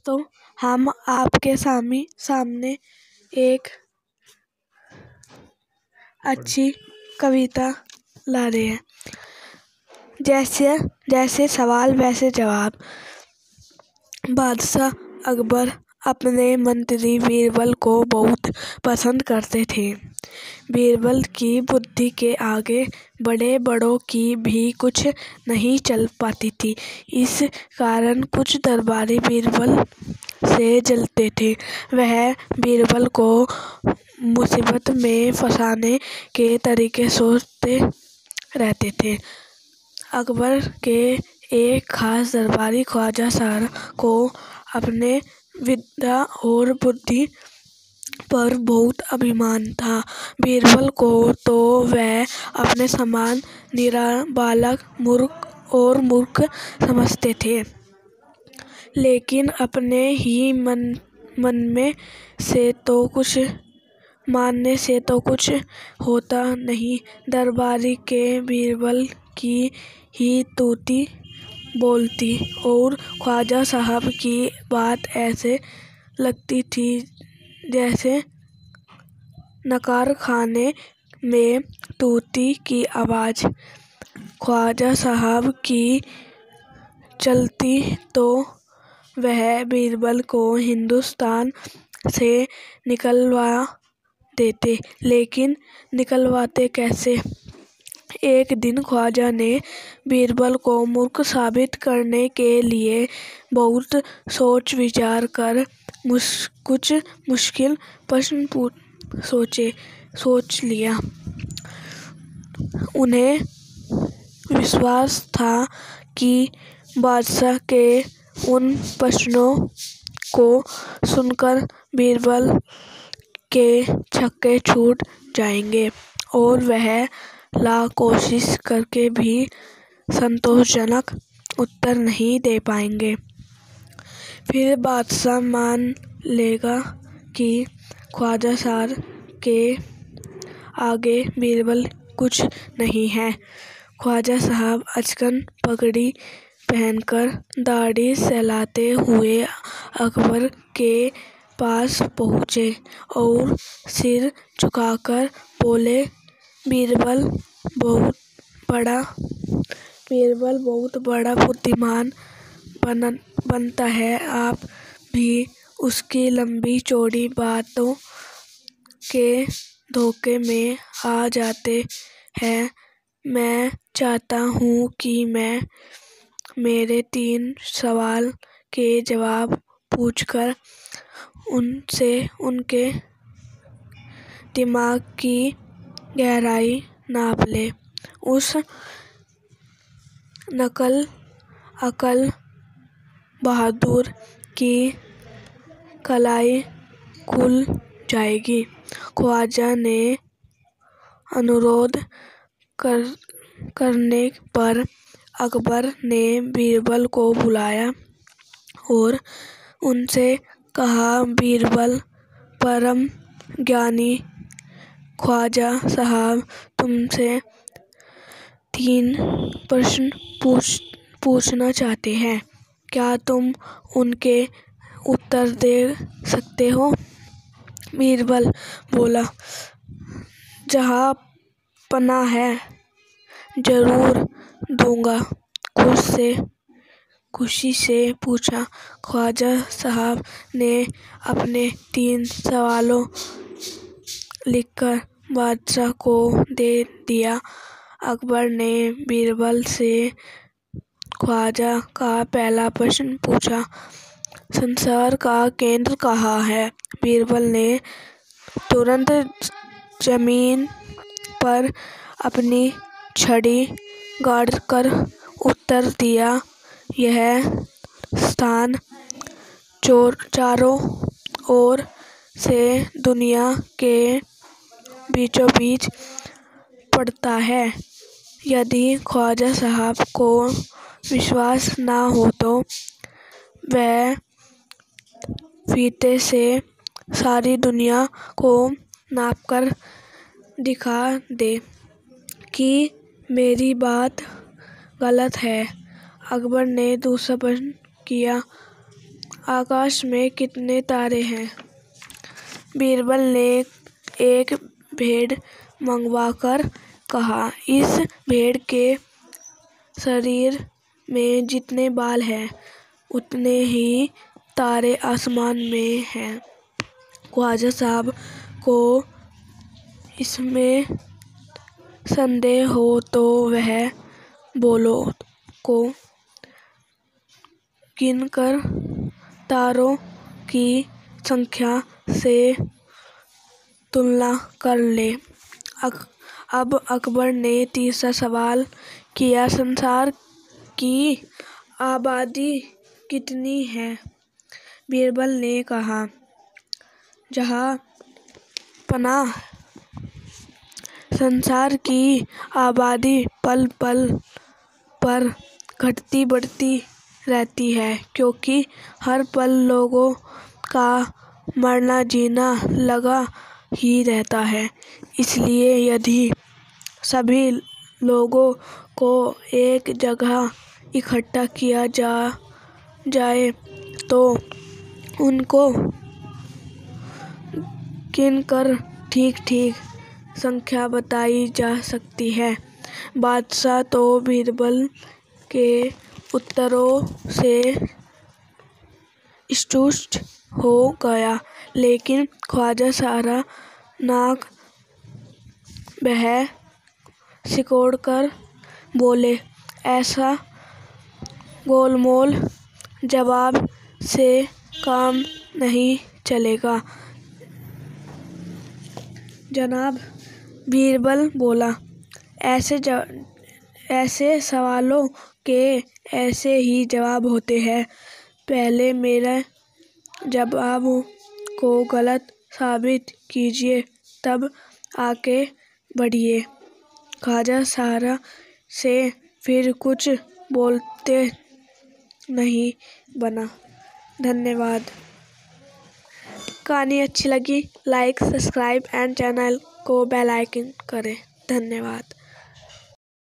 दोस्तों, हम आपके सामने एक अच्छी कविता ला रहे हैं। जैसे सवाल वैसे जवाब। बादशाह अकबर अपने मंत्री बीरबल को बहुत पसंद करते थे। बीरबल की बुद्धि के आगे बड़े बड़ों की भी कुछ नहीं चल पाती थी। इस कारण कुछ दरबारी बीरबल से जलते थे। वह बीरबल को मुसीबत में फंसाने के तरीके सोचते रहते थे। अकबर के एक खास दरबारी ख्वाजा सर को अपने विद्या और बुद्धि पर बहुत अभिमान था। बीरबल को तो वह अपने समान निरा बालक मूर्ख समझते थे, लेकिन अपने ही मन में से तो कुछ मानने से तो कुछ होता नहीं। दरबारी के बीरबल की ही तूती बोलती और ख्वाजा साहब की बात ऐसे लगती थी जैसे नकार खाने में तूती की आवाज। ख्वाजा साहब की चलती तो वह बीरबल को हिंदुस्तान से निकलवा देते, लेकिन निकलवाते कैसे? एक दिन ख्वाजा ने बीरबल को मूर्ख साबित करने के लिए बहुत सोच विचार कर कुछ मुश्किल प्रश्न सोच लिया। उन्हें विश्वास था कि बादशाह के उन प्रश्नों को सुनकर बीरबल के छक्के छूट जाएंगे और वह लाख कोशिश करके भी संतोषजनक उत्तर नहीं दे पाएंगे। फिर बादशाह मान लेगा कि ख्वाजा सर के आगे बीरबल कुछ नहीं है। ख्वाजा साहब अचकन पगड़ी पहनकर दाढ़ी सहलाते हुए अकबर के पास पहुँचे और सिर झुकाकर बोले, बीरबल बहुत बड़ा बुद्धिमान बनता है। आप भी उसकी लंबी चौड़ी बातों के धोखे में आ जाते हैं। मैं चाहता हूँ कि मेरे 3 सवाल के जवाब पूछकर उनसे उनके दिमाग की गहराई नाप ले। उस नकल अकल बहादुर की कलाई खुल जाएगी। ख्वाजा ने अनुरोध करने पर अकबर ने बीरबल को बुलाया और उनसे कहा, बीरबल परम ज्ञानी ख्वाजा साहब तुमसे 3 प्रश्न पूछना चाहते हैं। क्या तुम उनके उत्तर दे सकते हो? बीरबल बोला, जहाँ पनाह है जरूर दूंगा। खुशी से पूछा। ख्वाजा साहब ने अपने 3 सवालों लिखकर बादशाह को दे दिया। अकबर ने बीरबल से ख्वाजा का पहला प्रश्न पूछा, संसार का केंद्र कहाँ है? बीरबल ने तुरंत जमीन पर अपनी छड़ी गाड़कर उत्तर दिया, यह स्थान चारों ओर से दुनिया के बीचों बीच पड़ता है। यदि ख्वाजा साहब को विश्वास न हो तो वह फीते से सारी दुनिया को नापकर दिखा दे कि मेरी बात गलत है। अकबर ने दूसरा प्रश्न किया, आकाश में कितने तारे हैं? बीरबल ने एक भेड़ मंगवाकर कहा। इस भेड़ के शरीर में जितने बाल हैं उतने ही तारे आसमान में हैं। ख्वाजा साहब को इसमें संदेह हो तो वह बालों को गिनकर तारों की संख्या से तुलना कर ले। अब अकबर ने तीसरा सवाल किया, संसार की आबादी कितनी है? बीरबल ने कहा, जहाँ पनाह संसार की आबादी पल पल पर घटती बढ़ती रहती है, क्योंकि हर पल लोगों का मरना जीना लगा ही रहता है। इसलिए यदि सभी लोगों को एक जगह इकट्ठा किया जाए तो उनको गिनकर ठीक-ठीक संख्या बताई जा सकती है। बादशाह तो बीरबल के उत्तरों से संतुष्ट हो गया, लेकिन ख्वाजा सारा नाक बह सिकोड़कर बोले, ऐसा गोलमोल जवाब से काम नहीं चलेगा। जनाब, बीरबल बोला, ऐसे सवालों के ऐसे ही जवाब होते हैं। पहले मेरे जवाब को गलत साबित कीजिए, तब आगे बढ़िए। ख्वाजा सारा से फिर कुछ बोलते नहीं बना। धन्यवाद। कहानी अच्छी लगी लाइक, सब्सक्राइब एंड चैनल को बेल आइकन करें। धन्यवाद।